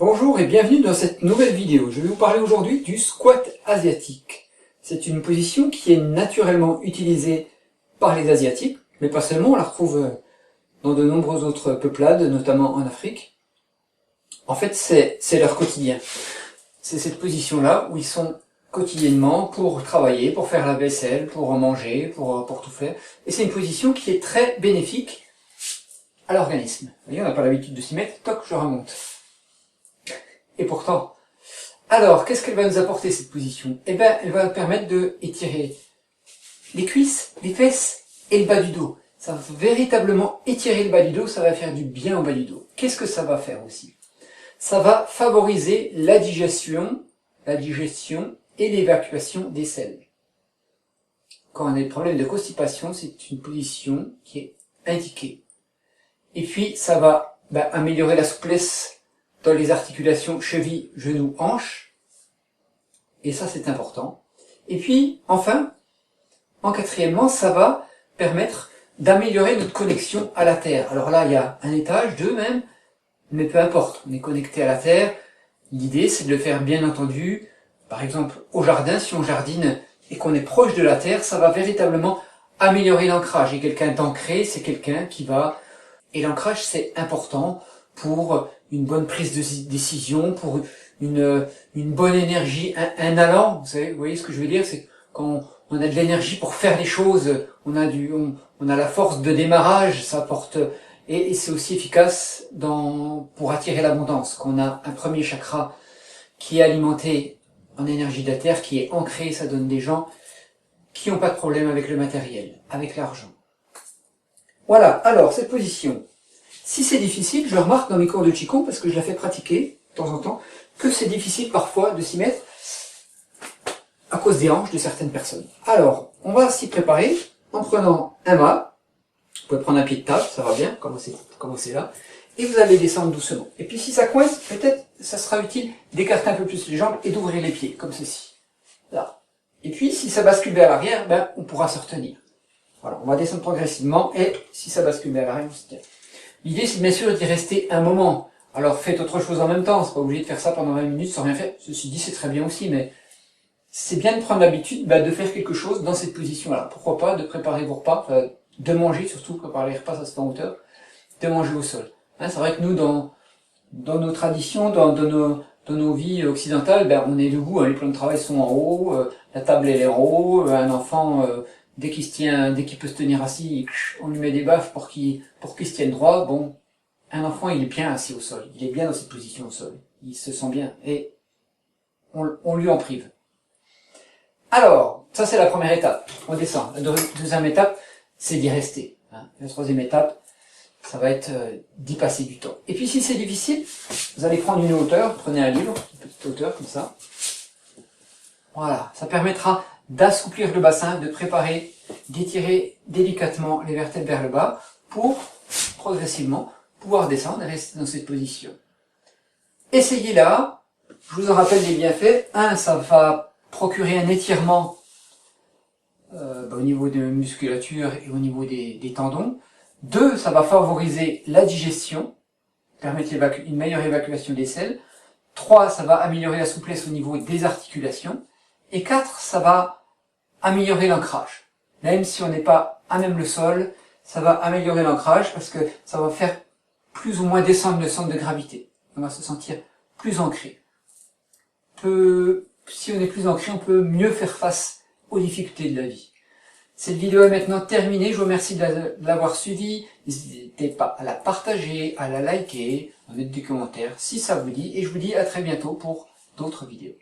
Bonjour et bienvenue dans cette nouvelle vidéo. Je vais vous parler aujourd'hui du squat asiatique. C'est une position qui est naturellement utilisée par les Asiatiques, mais pas seulement, on la retrouve dans de nombreuses autres peuplades, notamment en Afrique. En fait, c'est leur quotidien. C'est cette position-là où ils sont quotidiennement pour travailler, pour faire la vaisselle, pour manger, pour tout faire. Et c'est une position qui est très bénéfique à l'organisme. Vous voyez, on n'a pas l'habitude de s'y mettre, toc, je remonte. Et pourtant, alors, qu'est-ce qu'elle va nous apporter cette position? Eh bien, elle va permettre de étirer les cuisses, les fesses et le bas du dos. Ça va véritablement étirer le bas du dos, ça va faire du bien au bas du dos. Qu'est-ce que ça va faire aussi? Ça va favoriser la digestion et l'évacuation des selles. Quand on a des problèmes de constipation, c'est une position qui est indiquée. Et puis, ça va améliorer la souplesse dans les articulations cheville, genou, hanche. Et ça, c'est important. Et puis, enfin, en quatrièmement, ça va permettre d'améliorer notre connexion à la terre. Alors là, il y a un étage, deux même, mais peu importe, on est connecté à la terre. L'idée, c'est de le faire, bien entendu, par exemple, au jardin, si on jardine et qu'on est proche de la terre, ça va véritablement améliorer l'ancrage. Et quelqu'un d'ancré, c'est quelqu'un qui va... Et l'ancrage, c'est important pour une bonne prise de décision, pour une bonne énergie, un allant, vous voyez ce que je veux dire, c'est quand on a de l'énergie pour faire les choses, on a la force de démarrage, ça apporte, et c'est aussi efficace pour attirer l'abondance, qu'on a un premier chakra qui est alimenté en énergie de la terre, qui est ancré, ça donne des gens qui n'ont pas de problème avec le matériel, avec l'argent. Voilà, alors cette position. Si c'est difficile, je remarque dans mes cours de Qigong, parce que je la fais pratiquer de temps en temps, que c'est difficile parfois de s'y mettre à cause des hanches de certaines personnes. Alors, on va s'y préparer en prenant un mât. Vous pouvez prendre un pied de table, ça va bien, commencez là. Et vous allez descendre doucement. Et puis si ça coince, peut-être ça sera utile d'écarter un peu plus les jambes et d'ouvrir les pieds, comme ceci. Là. Et puis si ça bascule vers l'arrière, on pourra se retenir. Voilà, on va descendre progressivement et si ça bascule vers l'arrière, on se tient. L'idée, c'est bien sûr d'y rester un moment. Alors faites autre chose en même temps, c'est pas obligé de faire ça pendant 20 minutes sans rien faire. Ceci dit, c'est très bien aussi, mais c'est bien de prendre l'habitude de faire quelque chose dans cette position-là. Pourquoi pas de préparer vos repas, de manger surtout, préparer les repas, ça se fait en hauteur, de manger au sol. Hein, c'est vrai que nous, dans nos traditions, dans nos vies occidentales, on est debout, les plans de travail sont en haut, la table elle est en haut, un enfant... dès qu'il peut se tenir assis, on lui met des baffes pour qu'il se tienne droit. Bon, un enfant, il est bien assis au sol. Il est bien dans cette position au sol. Il se sent bien. Et on lui en prive. Alors, ça c'est la première étape. On descend. La deuxième étape, c'est d'y rester. La troisième étape, ça va être d'y passer du temps. Et puis si c'est difficile, vous allez prendre une hauteur. Prenez un livre, une petite hauteur comme ça. Voilà, ça permettra d'assouplir le bassin, de préparer, d'étirer délicatement les vertèbres vers le bas pour, progressivement, pouvoir descendre et rester dans cette position. Essayez là, je vous en rappelle les bienfaits. 1, ça va procurer un étirement au niveau de la musculature et au niveau des tendons. 2, ça va favoriser la digestion, permettre une meilleure évacuation des selles. 3, ça va améliorer la souplesse au niveau des articulations. Et 4, ça va améliorer l'ancrage. Même si on n'est pas à même le sol, ça va améliorer l'ancrage parce que ça va faire plus ou moins descendre le centre de gravité. On va se sentir plus ancré. Si on est plus ancré, on peut mieux faire face aux difficultés de la vie. Cette vidéo est maintenant terminée. Je vous remercie de l'avoir suivie. N'hésitez pas à la partager, à la liker, à mettre des commentaires si ça vous dit. Et je vous dis à très bientôt pour d'autres vidéos.